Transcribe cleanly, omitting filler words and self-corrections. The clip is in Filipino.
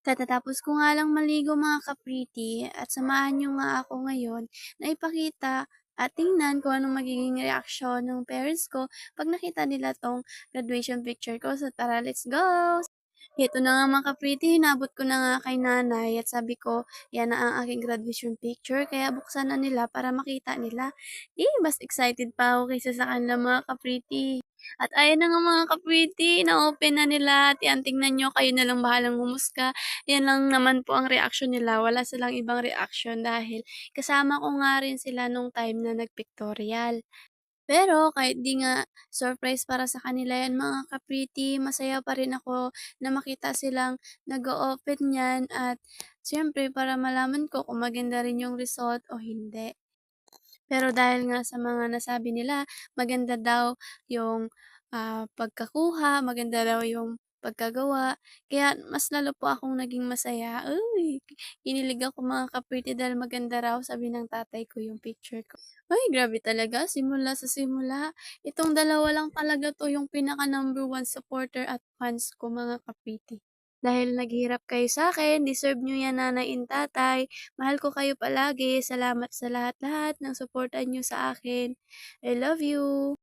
Katatapos ko nga lang maligo mga ka-pretty at samahan niyo nga ako ngayon na ipakita at tingnan kung anong magiging reaksyon ng parents ko 'pag nakita nila 'tong graduation picture ko. So tara, let's go! Ito na nga mga ka-pretty, hinabot ko na nga kay nanay at sabi ko, yan na ang aking graduation picture kaya buksan na nila para makita nila. Mas excited pa ako kaysa sa kanila mga ka-pretty. At ayan na nga mga ka-pretty, na-open na nila at yan tingnan niyo, kayo na lang bahalang humusga. Yan lang naman po ang reaksyon nila, wala silang ibang reaksyon dahil kasama ko nga rin sila nung time na nag-pictorial. Pero kahit 'di nga surprise para sa kanila 'yan mga ka-pretty, masaya pa rin ako na makita silang nag-o-open niyan at siyempre para malaman ko kung maganda rin yung result o hindi. Pero dahil nga sa mga nasabi nila, maganda daw yung, pagkakuha, maganda daw yung pagkagawa, kaya mas lalo po akong naging masaya. Uy, kinilig ako mga ka-pretty dahil maganda raw sabi ng tatay ko yung picture ko. Ay, grabe talaga simula sa simula. Itong dalawa lang talaga 'to yung pinaka number one supporter at fans ko mga ka-pretty. Dahil naghirap kayo sa akin, deserve niyo 'yan nanay and tatay. Mahal ko kayo palagi. Salamat sa lahat-lahat ng suporta niyo sa akin. I love you.